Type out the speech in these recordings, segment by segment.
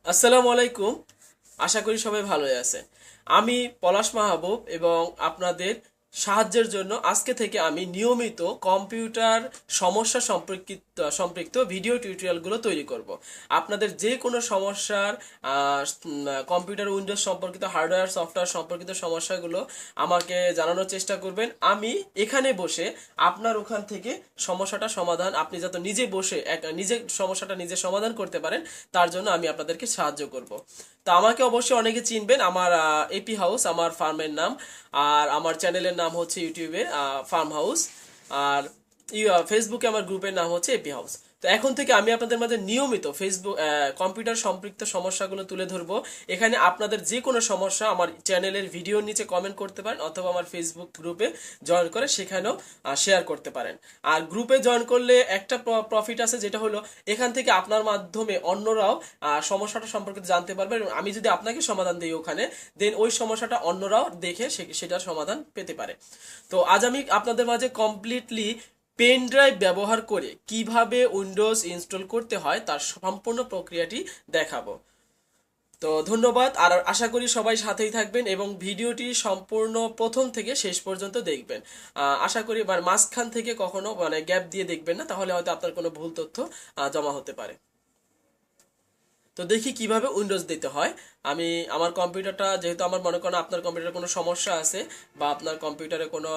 আসসালামু আলাইকুম। আশা করি সবাই ভালোই আছে। আমি পলাশ মাহবুব এবং আপনাদের সাহায্যের জন্য আজকে থেকে আমি নিয়মিত কম্পিউটার সমস্যা সম্পৃক্ত ভিডিও টিউটোরিয়ালগুলো তৈরি করব। আপনাদের যে কোনো সমস্যার কম্পিউটার উইন্ডোজ সম্পর্কিত হার্ডওয়্যার সফটওয়্যার সম্পর্কিত সমস্যাগুলো আমাকে জানানোর চেষ্টা করবেন। আমি এখানে বসে আপনার ওখান থেকে সমস্যাটা সমাধান আপনি যাতে নিজে বসে নিজে সমস্যাটা নিজে সমাধান করতে পারেন তার জন্য আমি আপনাদেরকে সাহায্য করব। তো আমাকে অবশ্যই অনেকে চিনবেন, আমার এপি হাউস আমার ফার্মের নাম, আর আমার চ্যানেলের নাম হচ্ছে ইউটিউবে ফার্ম হাউস, আর ফেসবুকে আমার গ্রুপের নাম হচ্ছে এপি হাউস। তো এখন থেকে আমি আপনাদের মাঝে নিয়মিত ফেসবুক কম্পিউটার সম্পৃক্ত সমস্যাগুলো তুলে ধরবো। এখানে আপনাদের যে কোনো সমস্যা আমার চ্যানেলের ভিডিওর নিচে কমেন্ট করতে পারেন অথবা আমার ফেসবুক গ্রুপে জয়েন করে সেখানেও শেয়ার করতে পারেন। আর গ্রুপে জয়েন করলে একটা প্রফিট আছে, যেটা হলো এখান থেকে আপনার মাধ্যমে অন্যরাও সমস্যাটা সম্পর্কে জানতে পারবে এবং আমি যদি আপনাকে সমাধান দিই ওখানে, দেন ওই সমস্যাটা অন্যরাও দেখে সেটার সমাধান পেতে পারে। তো আজ আমি আপনাদের মাঝে কমপ্লিটলি পেন ড্রাইভ ব্যবহার করে কিভাবে উইন্ডোজ ইনস্টল করতে হয় তার সম্পূর্ণ প্রক্রিয়াটি দেখাবো। তো ধন্যবাদ, আর আশা করি সবাই সাথেই থাকবেন এবং ভিডিওটি সম্পূর্ণ প্রথম থেকে শেষ পর্যন্ত দেখবেন। আশা করি মাঝখান থেকে কখনো গ্যাপ দিয়ে দেখবেন না, তাহলে হয়তো আপনার কোনো ভুল তথ্য জমা হতে পারে। তো দেখি কিভাবে উইন্ডোজ দিতে হয়। আমি আমার কম্পিউটারটা, যেহেতু আমার মনে করেন আপনার কম্পিউটারে কোনো সমস্যা আছে বা আপনার কম্পিউটারে কোনো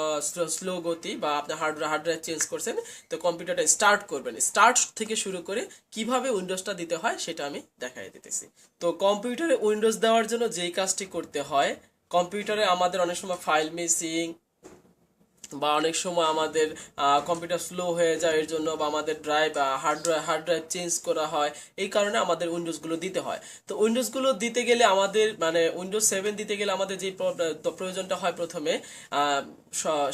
স্লো গতি বা আপনি হার্ড ড্রাইভ চেঞ্জ করছেন, তো কম্পিউটারটা স্টার্ট করবেন। স্টার্ট থেকে শুরু করে কিভাবে উইন্ডোজটা দিতে হয় সেটা আমি দেখাই দিতেছি। তো কম্পিউটারে উইন্ডোজ দেওয়ার জন্য যেই কাজটি করতে হয়, কম্পিউটারে আমাদের অনেক সময় ফাইল মিসিং বা অনেক সময় আমাদের কম্পিউটার স্লো হয়ে যায় এর জন্য, বা আমাদের হার্ড ড্রাইভ চেঞ্জ করা হয়, এই কারণে আমাদের উইন্ডোজগুলো দিতে হয়। তো উইন্ডোজগুলো দিতে গেলে আমাদের উইন্ডোজ 7 দিতে গেলে আমাদের যে প্রয়োজনটা হয় প্রথমে, আহ,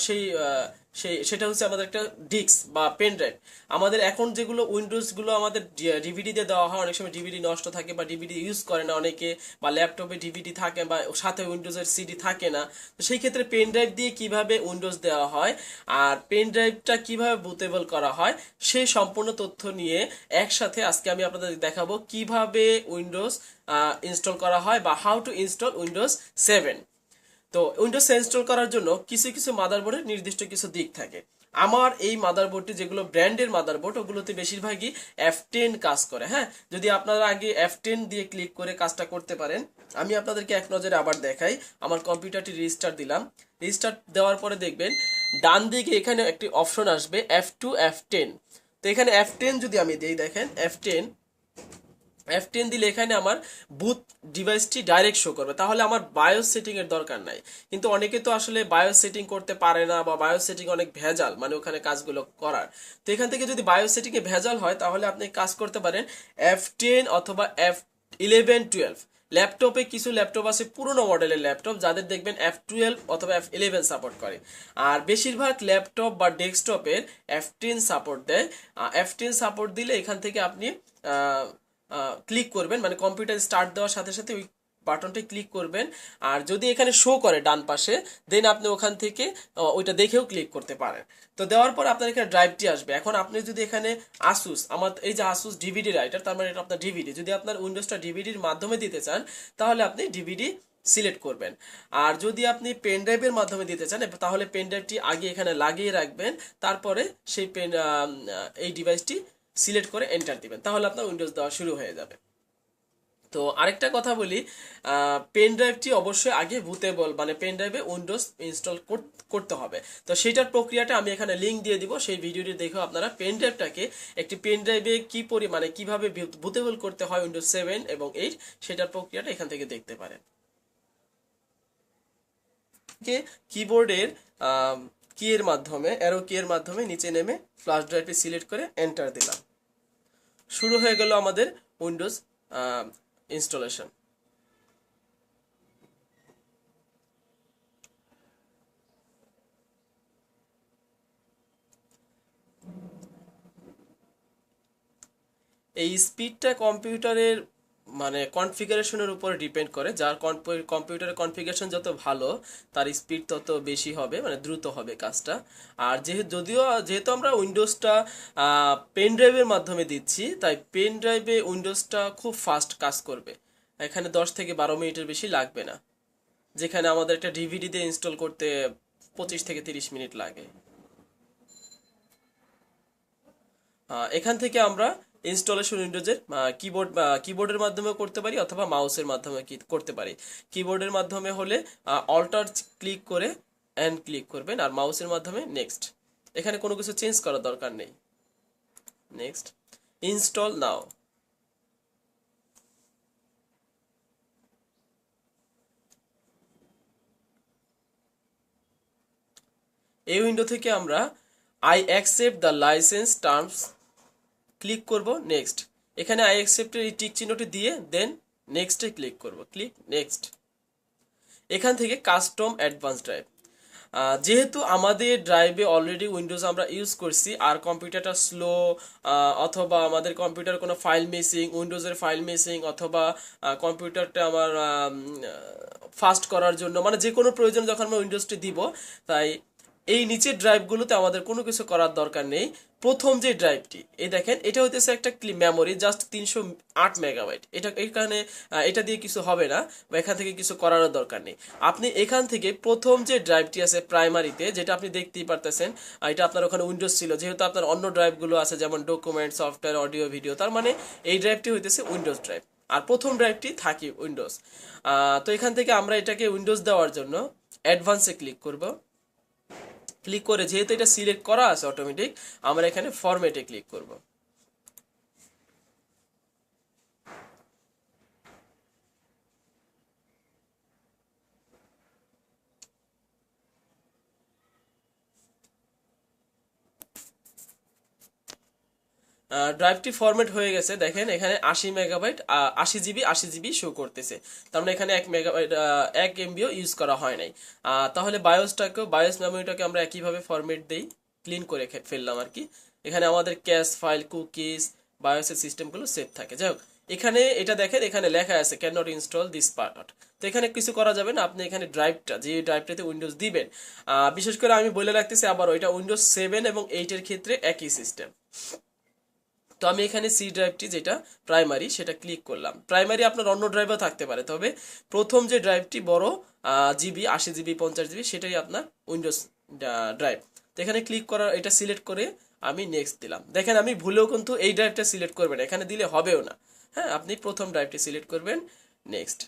সেই সেটা হচ্ছে আমাদের একটা ডিস্ক বা পেন ড্রাইভ। আমাদের এখন যেগুলো উইন্ডোজগুলো আমাদের ডিভিডি দিয়ে দেওয়া হয়, অনেক সময় ডিভিডি নষ্ট থাকে বা ডিভিডি ইউজ করে না অনেকে, বা ল্যাপটপে ডিভিডি থাকে বা সাথে উইন্ডোজের সিডি থাকে না। তো সেই ক্ষেত্রে পেন ড্রাইভ দিয়ে কিভাবে উইন্ডোজ দেওয়া হয় আর পেন ড্রাইভটা কিভাবে বুটেবল করা হয় সেই সম্পূর্ণ তথ্য নিয়ে একসাথে আজকে আমি আপনাদের দেখাবো কিভাবে উইন্ডোজ ইনস্টল করা হয় বা হাউ টু ইনস্টল উইন্ডোজ 7। তো উইন্ডোজ ইনস্টল করার জন্য কিছু কিছু মাদারবোর্ডের নির্দিষ্ট কিছু দিক থাকে। আমার এই মাদারবোর্ডটি যেগুলো ব্র্যান্ডের মাদারবোর্ড, ওগুলোতে বেশিরভাগই F10 কাজ করে। হ্যাঁ, যদি আপনারা আগে F10 দিয়ে ক্লিক করে কাজটা করতে পারেন। আমি আপনাদেরকে এক নজরে আবার দেখাই। আমার কম্পিউটারটি রিস্টার্ট দিলাম। রিস্টার্ট দেওয়ার পরে দেখবেন ডান দিকে এখানে একটি অপশন আসবে F2 F10। তো এখানে F10 যদি আমি দিই, দেখেন F10 দিলে এখানে আমার বুট ডিভাইসটি ডাইরেক্ট শো করবে, তাহলে আমার বায়োস সেটিং এর দরকার নাই। কিন্তু অনেকে তো আসলে বায়োস সেটিং করতে পারে না, বা বায়োস সেটিং অনেক ভেজাল, ওখানে কাজগুলো করার। তো এখান থেকে যদি বায়োস সেটিং এ ভেজাল হয় তাহলে আপনি কাজ করতে পারেন F10 অথবা F11 12। ল্যাপটপে কিছু ল্যাপটপ আছে পুরোনো মডেলের ল্যাপটপ, যাদের দেখবেন F12 অথবা F11 সাপোর্ট করে। আর বেশিরভাগ ল্যাপটপ বা ডেস্কটপের F10 সাপোর্ট দেয়। F10 সাপোর্ট দিলে এখান থেকে আপনি ক্লিক করবেন, কম্পিউটার স্টার্ট দেওয়ার সাথে সাথে ওই বাটনটা ক্লিক করবেন। আর যদি এখানে শো করে ডান পাশে, দেন আপনি ওখান থেকে ওইটা দেখেও ক্লিক করতে পারেন। তো দেওয়ার পর আপনার এখানে ড্রাইভটি আসবে। এখন আপনি যদি এখানে আসুস, আমার এই যে আসুস ডিভিডি রাইটার, তার মানে এটা আপনার ডিভিডি, যদি আপনার উইন্ডোজটা ডিভিডির মাধ্যমে দিতে চান তাহলে আপনি ডিভিডি সিলেক্ট করবেন। আর যদি আপনি পেন ড্রাইভের মাধ্যমে দিতে চান তাহলে পেন ড্রাইভটি আগে এখানে লাগিয়ে রাখবেন, তারপরে সেই এই ডিভাইসটি সিলেক্ট করে এন্টার দিবেন, তাহলে আপনার উইন্ডোজ দেওয়া শুরু হয়ে যাবে। তো আরেকটা কথা বলি, পেন ড্রাইভটি অবশ্যই আগে বুটেবল, পেন ড্রাইভে উইন্ডোজ ইনস্টল করতে হবে। তো সেটার প্রক্রিয়াটা আমি এখানে লিংক দিয়ে দিব, সেই ভিডিওটি দেখেও আপনারা পেন ড্রাইভটাকে একটি পেন ড্রাইভে কি পরিমাণে কিভাবে বুটেবল করতে হয় উইন্ডোজ 7 এবং 8, সেটার প্রক্রিয়াটা এখান থেকে দেখতে পারেন। কিবোর্ডের কি এর মাধ্যমে, অ্যারো কি এর মাধ্যমে নিচে নেমে ফ্ল্যাশ ড্রাইভটি সিলেক্ট করে এন্টার দিলাম। শুরু হয়ে গেল আমাদের উইন্ডোজ ইনস্টলেশন। এই স্পিডটা কম্পিউটারের মানে কনফিগারেশনের উপরে ডিপেন্ড করে, যার কম্পিউটারের কনফিগারেশন যত ভালো তার স্পিড তত বেশি হবে, মানে দ্রুত হবে কাজটা। আর যেহেতু আমরা উইন্ডোজটা পেন ড্রাইভের মাধ্যমে দিচ্ছি, তাই পেন ড্রাইভে উইন্ডোজটা খুব ফাস্ট কাজ করবে। এখানে 10 থেকে 12 মিনিটের বেশি লাগবে না, যেখানে আমাদের একটা ডিভিডিতে ইনস্টল করতে 25 থেকে 30 মিনিট লাগে। এখান থেকে আমরা ইনস্টলেশন উইন্ডোজের কিবোর্ডের মাধ্যমে করতে পারি অথবা মাউসের মাধ্যমে করতে পারি। কিবোর্ডের মাধ্যমে হলে অল্টার ক্লিক করে এন্ড ক্লিক করবেন, আর মাউসের মাধ্যমে নেক্সট। এখানে কোনো কিছু চেঞ্জ করার দরকার নেই। নেক্সট, ইনস্টল নাও। এই উইন্ডো থেকে আমরা I accept the licence terms click করব, নেক্সট। এখানে আই অ্যাকসেপ্টের এই টিক চিহ্নটি দিয়ে দেন নেক্সটে ক্লিক করব, ক্লিক নেক্সট। এখান থেকে কাস্টম অ্যাডভান্স ড্রাইভ, যেহেতু আমাদের ড্রাইভে অলরেডি উইন্ডোজ আমরা ইউজ করছি, আর কম্পিউটারটা স্লো, অথবা আমাদের কম্পিউটার কোনো ফাইল মিসিং, উইন্ডোজের ফাইল মিসিং, অথবা কম্পিউটারটা আমার ফাস্ট করার জন্য, মানে যে কোনো প্রয়োজন যখন আমরা উইন্ডোজটি দিব, তাই এই নিচের ড্রাইভগুলোতে আমাদের কোনো কিছু করার দরকার নেই। প্রথম যে ড্রাইভটি, এই দেখেন, এটা হইতেছে একটা মেমোরি জাস্ট 308 মেগাবাইট। এখানে এটা দিয়ে কিছু হবে না, বা এখান থেকে কিছু করারও দরকার নেই। আপনি এখান থেকে প্রথম যে ড্রাইভটি আছে প্রাইমারিতে, যেটা আপনি দেখতেই পারতেছেন, এটা আপনার ওখানে উইন্ডোজ ছিল, যেহেতু আপনার অন্য ড্রাইভগুলো আছে যেমন ডকুমেন্ট, সফটওয়্যার, অডিও, ভিডিও, তার মানে এই ড্রাইভটি হইতেছে উইন্ডোজ ড্রাইভ, আর প্রথম ড্রাইভটি থাকি উইন্ডোজ। তো এখান থেকে আমরা এটাকে উইন্ডোজ দেওয়ার জন্য অ্যাডভান্সে ক্লিক করব। ক্লিক করে যেহেতু এটা সিলেক্ট করা আছে অটোমেটিক, আমরা এখানে ফরম্যাটে ক্লিক করব। ড্রাইভটি ফরম্যাট হয়ে গেছে, দেখেন এখানে 80 মেগাবাইট, 80 জিবি 80 জিবি শো করতেছে। তার মানে এখানে 1 মেগাবাইট 1 এমবিও ইউজ করা হয় নাই। তাহলে বায়োস মেমোরিটাকে আমরা একইভাবে ফরম্যাট দেই, ক্লিন করে ফেললাম আর কি। এখানে আমাদের ক্যাশ ফাইল, কুকিজ, বায়োসের সিস্টেমগুলো সেভ থাকে। যাই হোক, এখানে এটা দেখেন, এখানে লেখা আছে can not install this part. তো এখানে কিছু করা যাবে না, আপনি এখানে ড্রাইভটা, যে ড্রাইভটাতে উইন্ডোজ দিবেন, বিশেষ করে আমি বলে রাখতেছি আবার, ওইটা উইন্ডোজ 7 এবং 8 এর ক্ষেত্রে একই সিস্টেম। তো আমি এখানে সি ড্রাইভটি, যেটা প্রাইমারি, সেটা ক্লিক করলাম। প্রাইমারি আপনার অন্য ড্রাইভও থাকতে পারে, তবে প্রথম যে ড্রাইভটি বড় জিবি, 80 জিবি 50 জিবি, সেটাই আপনার উইন্ডোজ ড্রাইভ। তো এখানে ক্লিক করার, এটা সিলেক্ট করে আমি নেক্সট দিলাম। দেখেন আমি ভুলেও কিন্তু এই ড্রাইভটা সিলেক্ট করবেন, এখানে দিলে হবেও না। হ্যাঁ, আপনি প্রথম ড্রাইভটি সিলেক্ট করবেন, নেক্সট।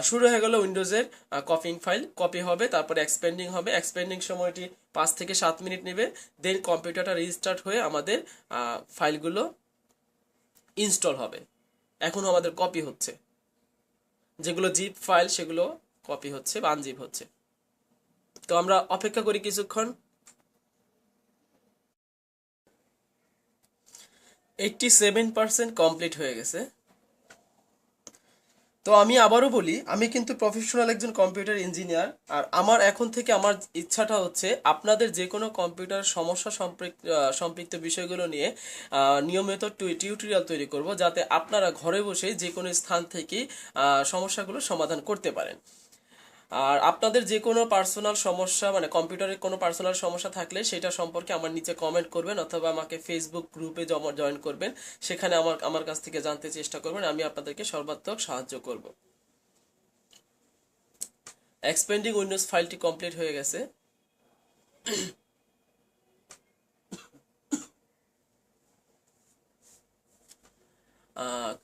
শুরু হয়ে গেল উইন্ডোজের কপিং ফাইল, কপি হবে, তারপরে এক্সপেন্ডিং হবে। এক্সপেন্ডিং সময়টি 5 থেকে 7 মিনিট নেবে। দেন কম্পিউটারটা রিস্টার্ট হয়ে আমাদের ফাইলগুলো ইনস্টল হবে। এখনো আমাদের কপি হচ্ছে, যেগুলো জিপ ফাইল সেগুলো কপি হচ্ছে বা আনজিপ হচ্ছে। তো আমরা অপেক্ষা করি কিছুক্ষণ। 87% কমপ্লিট হয়ে গেছে। তো আমি আবারও বলি, আমি কিন্তু প্রফেশনাল একজন কম্পিউটার ইঞ্জিনিয়ার, আর আমার এখন থেকে আমার ইচ্ছাটা হচ্ছে আপনাদের যে কোনো কম্পিউটার সমস্যা সম্পৃক্ত বিষয়গুলো নিয়ে নিয়মিত টিউটোরিয়াল তৈরি করব, যাতে আপনারা ঘরে বসে যে কোনো স্থান থেকেই সমস্যাগুলো সমাধান করতে পারেন। আর আপনাদের যে কোনো পার্সোনাল সমস্যা, মানে কম্পিউটারের কোনো পার্সোনাল সমস্যা থাকলে সেটা সম্পর্কে আমার নিচে কমেন্ট করবেন, অথবা আমাকে ফেসবুক গ্রুপে জয়েন করবেন। সেখানে আমার কাছ থেকে জানতে চেষ্টা করবেন, আমি আপনাদেরকে সর্বাত্মক সাহায্য করব। এক্সপেন্ডিং উইন্ডোজ ফাইলটি কমপ্লিট হয়ে গেছে।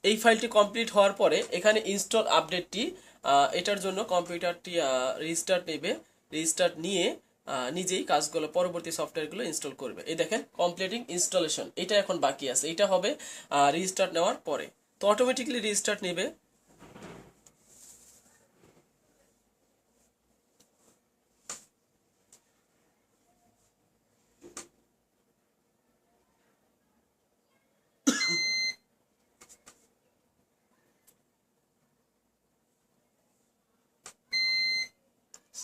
এই ফাইলটি কমপ্লিট হওয়ার পরে এখানে ইনস্টল আপডেটটি, এটার জন্য কম্পিউটারটি রিস্টার্ট নেবে। রিস্টার্ট নিয়ে নিজেই কাজগুলো, পরবর্তী সফটওয়্যারগুলো ইনস্টল করবে। এই দেখেন কমপ্লিটিং ইনস্টলেশন, এটা এখন বাকি আছে, এটা হবে রিস্টার্ট নেওয়ার পরে। তো অটোমেটিকলি রিস্টার্ট নেবে।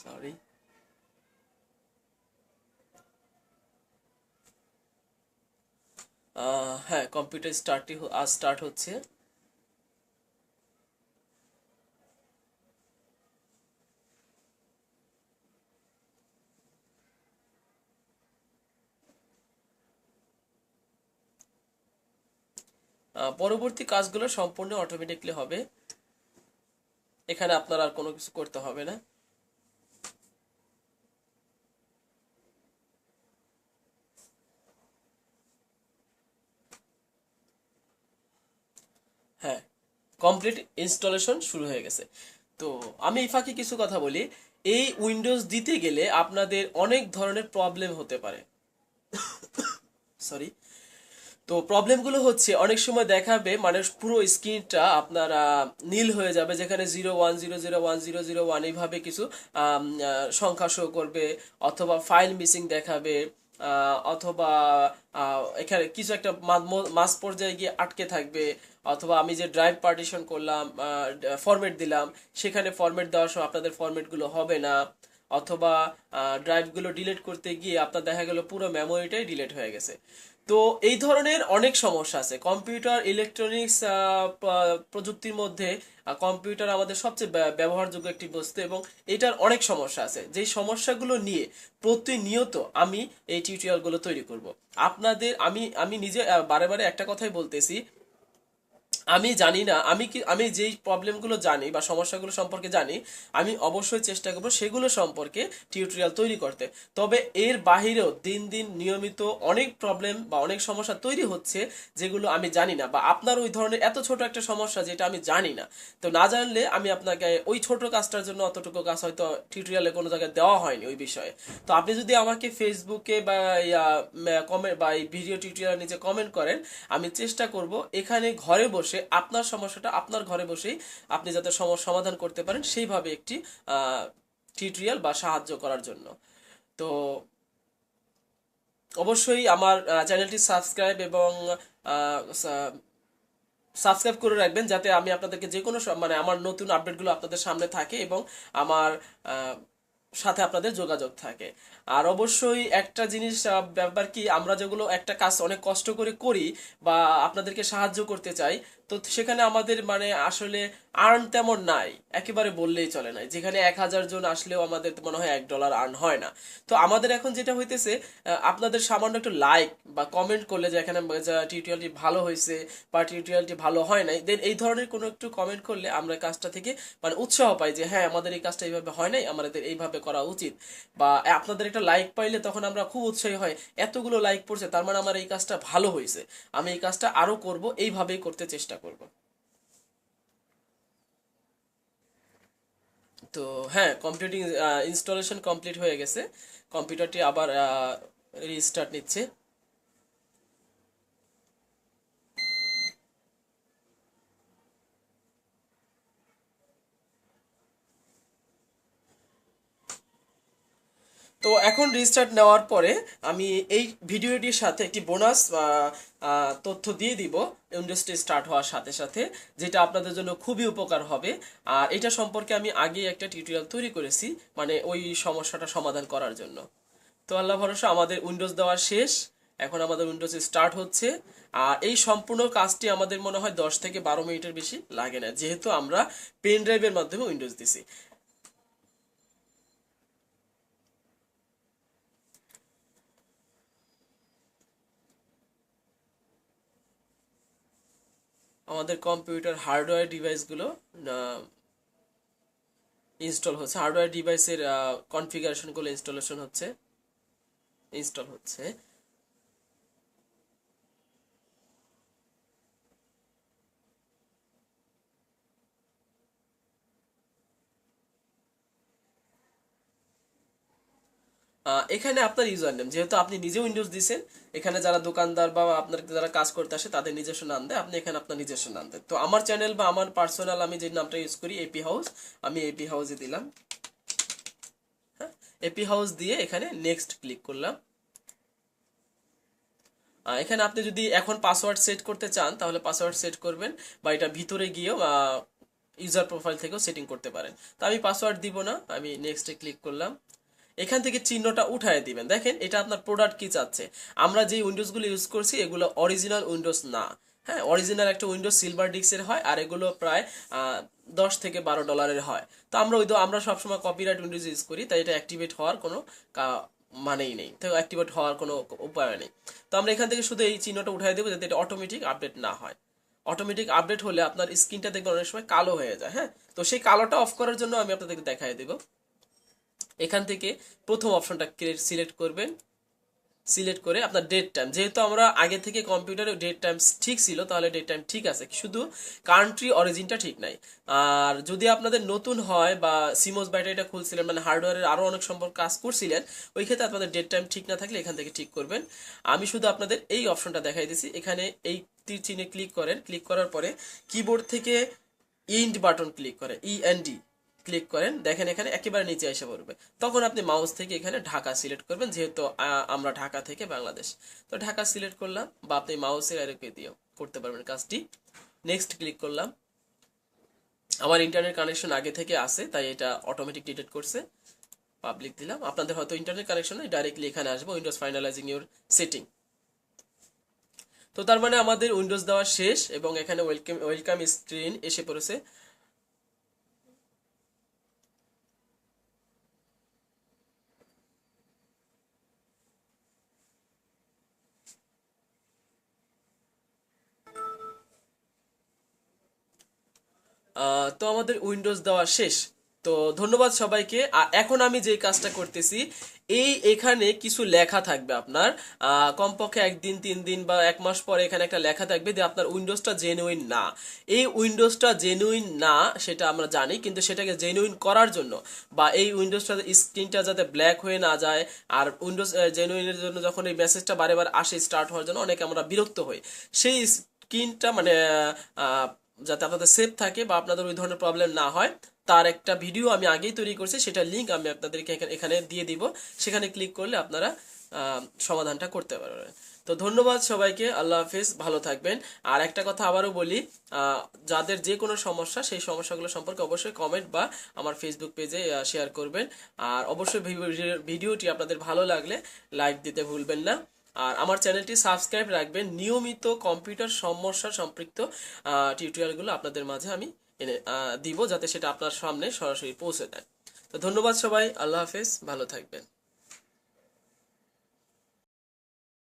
সরি, হ্যাঁ, কম্পিউটার স্টার্ট হচ্ছে। পরবর্তী কাজগুলো সম্পূর্ণ অটোমেটিকলি হবে, এখানে আপনার আর কোনো কিছু করতে হবে না। হ্যাঁ, কমপ্লিট ইনস্টলেশন শুরু হয়ে গেছে। তো আমি এই ফাঁকে কিছু কথা বলি। এই উইন্ডোজ দিতে গেলে আপনাদের অনেক ধরনের প্রবলেম হতে পারে, সরি। তো প্রবলেমগুলো হচ্ছে অনেক সময় দেখাবে মানে পুরো স্ক্রিনটা আপনার নীল হয়ে যাবে, যেখানে 01001001 এইভাবে কিছু সংখ্যা শো করবে, অথবা ফাইল মিসিং দেখাবে, অথবা এখানে কিছু একটা মাঝ পর্যায়ে গিয়ে আটকে থাকবে, অথবা আমি যে ড্রাইভ পার্টিশন করলাম, ফরম্যাট দিলাম, সেখানে ফরম্যাট দেওয়ার সময় আপনাদের ফরম্যাটগুলো হবে না, অথবা ড্রাইভগুলো ডিলিট করতে গিয়ে আপনার দেখা গেল পুরো মেমোরিটাই ডিলিট হয়ে গেছে। তো এই ধরনের অনেক সমস্যা আছে কম্পিউটার ইলেকট্রনিক্স প্রযুক্তির মধ্যে। কম্পিউটার আমাদের সবচেয়ে ব্যবহারযোগ্য একটি বস্তু, এবং এটার অনেক সমস্যা আছে, যেই সমস্যাগুলো নিয়ে প্রতিনিয়ত আমি এই টিউটোরিয়ালগুলো তৈরি করব আপনাদের। আমি নিজে বারে বারে একটা কথাই বলতেছি, আমি জানি না, আমি যেই প্রবলেমগুলো জানি বা সমস্যাগুলো সম্পর্কে জানি, আমি অবশ্যই চেষ্টা করব সেগুলো সম্পর্কে টিউটোরিয়াল তৈরি করতে। তবে এর বাহিরেও দিন দিন নিয়মিত অনেক প্রবলেম বা অনেক সমস্যা তৈরি হচ্ছে, যেগুলো আমি জানি না, বা আপনার ওই ধরনের এত ছোট একটা সমস্যা যেটা আমি জানি না। তো না জানলে আমি আপনাকে ওই ছোট কাজটার জন্য অতটুকু কাজ হয়তো টিউটোরিয়ালে কোনো জায়গায় দেওয়া হয়নি ওই বিষয়ে। তো আপনি যদি আমাকে ফেসবুকে বা কমেন্ট বা এই ভিডিও টিউটোরিয়াল নিচে কমেন্ট করেন, আমি চেষ্টা করব এখানে ঘরে বসে আপনার সমস্যাটা আপনার ঘরে বসেই আপনি যাতে সমাধান করতে পারেন সেইভাবে একটি টিউটোরিয়াল বা সাহায্য করার জন্য। তো অবশ্যই আমার চ্যানেলটি সাবস্ক্রাইব এবং সাবস্ক্রাইব করে রাখবেন, যাতে আমি আপনাদেরকে যে কোনো মানে আমার নতুন আপডেটগুলো আপনাদের সামনে থাকে এবং আমার সাথে আপনাদের যোগাযোগ থাকে। আর অবশ্যই একটা জিনিস ব্যাপার কি, আমরা যেগুলো একটা কাজ অনেক কষ্ট করে করি বা আপনাদেরকে সাহায্য করতে চাই, তো সেখানে আমাদের মানে আসলে আর্ন তেমন নাই, একেবারে বললেই চলে না। যেখানে 1000 জন আসলেও আমাদের মনে হয় $1 আর্ন হয় না। তো আমাদের এখন যেটা হইতেছে, আপনাদের সামান্য একটু লাইক বা কমেন্ট করলে যে এখানে টিউটোরিয়ালটি ভালো হয়েছে বা টিউটোরিয়ালটি ভালো হয় নাই, দেন এই ধরনের কোনো একটু কমেন্ট করলে আমরা কাজটা থেকে মানে উৎসাহ পাই যে হ্যাঁ আমাদের এই কাজটা এইভাবে হয় নাই, আমাদের এইভাবে করা উচিত। বা আপনাদের একটা লাইক পাইলে তখন আমরা খুব উৎসাহী হয়, এতগুলো লাইক পড়ছে তার মানে আমার এই কাজটা ভালো হয়েছে, আমি এই কাজটা আরো করব, এইভাবেই করতে চেষ্টা করব। তো হ্যাঁ, কম্পিউটিং ইনস্টলেশন কমপ্লিট হয়ে গেছে, কম্পিউটারটি আবার রিস্টার্ট নিচ্ছে। তো এখন রিস্টার্ট নেওয়ার পরে আমি এই ভিডিওটির সাথে একটি বোনাস তথ্য দিয়ে দিব উইন্ডোজটি স্টার্ট হওয়ার সাথে সাথে, যেটা আপনাদের জন্য খুবই উপকার হবে। আর এটা সম্পর্কে আমি আগে একটা টিউটোরিয়াল তৈরি করেছি, মানে ওই সমস্যাটা সমাধান করার জন্য। তো আল্লাহ ভরসা আমাদের উইন্ডোজ দেওয়া শেষ, এখন আমাদের উইন্ডোজ স্টার্ট হচ্ছে। আর এই সম্পূর্ণ কাজটি আমাদের মনে হয় 10 থেকে 12 মিনিটের বেশি লাগে না, যেহেতু আমরা পেন ড্রাইভের মাধ্যমে উইন্ডোজ দিছি। আমাদের কম্পিউটার হার্ডওয়্যার ডিভাইসগুলো ইনস্টল হচ্ছে, হার্ডওয়্যার ডিভাইসের কনফিগারেশনগুলো ইনস্টল হচ্ছে। এখানে আপনার ইউজার নেম, যেহেতু আপনি নিজে উইন্ডোজ দিছেন, এখানে যারা দোকানদার বা আপনার যারা কাজ করতে আসে তাদের নিজস্ব নাম দেয়, আপনি এখানে আপনার নিজস্ব নাম দেন। তো আমার চ্যানেল বা আমার পার্সোনাল আমি যে নামটা ইউজ করি এপি হাউস, আমি এপি হাউসে দিলাম। হ্যাঁ, এপি হাউস দিয়ে এখানে নেক্সট ক্লিক করলাম। এখানে আপনি যদি এখন পাসওয়ার্ড সেট করতে চান তাহলে পাসওয়ার্ড সেট করবেন, বা এটা ভিতরে গিয়েও ইউজার প্রোফাইল থেকেও সেটিং করতে পারেন। তো আমি পাসওয়ার্ড দিব না, আমি নেক্সটে ক্লিক করলাম। এখান থেকে চিহ্নটা উঠায় দিবেন, দেখেন এটা আপনার প্রোডাক্ট কি চাচ্ছে। আমরা যে উইন্ডোজগুলো ইউজ করছি এগুলো অরিজিনাল উইন্ডোজ না। হ্যাঁ, অরিজিনাল একটা উইন্ডোজ সিলভার ডিস্কের হয়, আর এগুলো প্রায় $10 থেকে $12 হয়। তো আমরা সবসময় কপিরাইট উইন্ডোজ ইউজ করি, তাই এটা অ্যাক্টিভেট হওয়ার কোনো মানেই নেই, তো অ্যাক্টিভেট হওয়ার কোনো উপায় নেই। তো আমরা এখান থেকে শুধু এই চিহ্নটা উঠাই দেবো যাতে এটা অটোমেটিক আপডেট না হয়। অটোমেটিক আপডেট হলে আপনার স্ক্রিনটা দেখবেন অনেক সময় কালো হয়ে যায়। হ্যাঁ, তো সেই কালোটা অফ করার জন্য আমি আপনাদেরকে দেখাই দেব। এখান থেকে প্রথম অপশনটা সিলেক্ট করবেন, সিলেক্ট করে আপনার ডেট টাইম, যেহেতু আমরা আগে থেকে কম্পিউটারে ডেট টাইম ঠিক ছিল তাহলে ডেট টাইম ঠিক আছে, শুধু কান্ট্রি অরিজিনটা ঠিক নাই। আর যদি আপনাদের নতুন হয় বা সিমোস ব্যাটারিটা খুলছিলেন, মানে হার্ডওয়্যারের আরো অনেক সম্পর্ক কাজ করছিলেন, ওই ক্ষেত্রে আপনাদের ডেট টাইম ঠিক না থাকলে এখান থেকে ঠিক করবেন। আমি শুধু আপনাদের এই অপশনটা দেখাই দিছি। এখানে এই তীর চিহ্নে ক্লিক করেন, ক্লিক করার পরে কিবোর্ড থেকে ইন্ড বাটন ক্লিক করেন, ইএনডি ক্লিক করেন, দেখেন এখানে একেবারে নিচে এসে পড়বে। তখন আপনি মাউস থেকে এখানে ঢাকা সিলেক্ট করবেন, যেহেতু আমরা ঢাকা থেকে বাংলাদেশ, তো ঢাকা সিলেক্ট করলাম, বা আপনি মাউসের আরেকে দিয়েও করতে পারবেন কাজটি। নেক্সট ক্লিক করলাম। আমার ইন্টারনেট কানেকশন আগে থেকে আছে তাই এটা অটোমেটিক ডিটেক্ট করছে, পাবলিক দিলাম। আপনাদের হয়তো ইন্টারনেট কানেকশন নেই, ডাইরেক্টলি এখানে আসবো উইন্ডোজ ফাইনালাইজিং ইউর সেটিং। তো তার মানে আমাদের উইন্ডোজ দেওয়া শেষ এবং এখানে ওয়েলকাম ওয়েলকাম স্ক্রিন এসে পড়েছে। তো আমাদের উইন্ডোজ দেওয়া শেষ। তো ধন্যবাদ সবাইকে। আর এখন আমি যে কাজটা করতেছি, এখানে কিছু লেখা থাকবে আপনার, কমপক্ষে 1 দিন 3 দিন বা 1 মাস পরে এখানে একটা লেখা থাকবে যে আপনার উইন্ডোজটা জেনুইন না। এই উইন্ডোজটা জেনুইন না সেটা আমরা জানি, কিন্তু সেটাকে জেনুইন করার জন্য বা এই উইন্ডোজটা স্ক্রিনটা যাতে ব্ল্যাক হয়ে না যায়, আর উইন্ডোজ জেনুইনের জন্য যখন এই মেসেজটা বারে বার আসে স্টার্ট হওয়ার জন্য অনেকে আমরা বিরক্ত হই, সেই স্ক্রিনটা মানে আহ, যাতে আপনাদের সেভ থাকে বা আপনাদের ওই ধরনের প্রবলেম না হয়, তার একটা ভিডিও আমি আগেই তৈরি করছি, সেটা লিংক আমি আপনাদেরকে এখানে দিয়ে দিব। সেখানে ক্লিক করলে আপনারা সমাধানটা করতে পারবেন। তো ধন্যবাদ সবাইকে, আল্লাহ হাফিজ, ভালো থাকবেন। আর একটা কথা আবারও বলি, যাদের যে কোনো সমস্যা, সেই সমস্যাগুলো সম্পর্কে অবশ্যই কমেন্ট বা আমার ফেসবুক পেজে শেয়ার করবেন। আর অবশ্যই ভিডিওটি আপনাদের ভালো লাগলে লাইক দিতে ভুলবেন না। আর আমার চ্যানেলটি সাবস্ক্রাইব রাখবেন, নিয়মিত কম্পিউটার সমস্যা সম্পৃক্ত টিউটোরিয়ালগুলো আপনাদের মাঝে আমি এনে দিব, যাতে সেটা আপনার সামনে সরাসরি পৌঁছে দেয়। তো ধন্যবাদ সবাই, আল্লাহ হাফেজ, ভালো থাকবেন।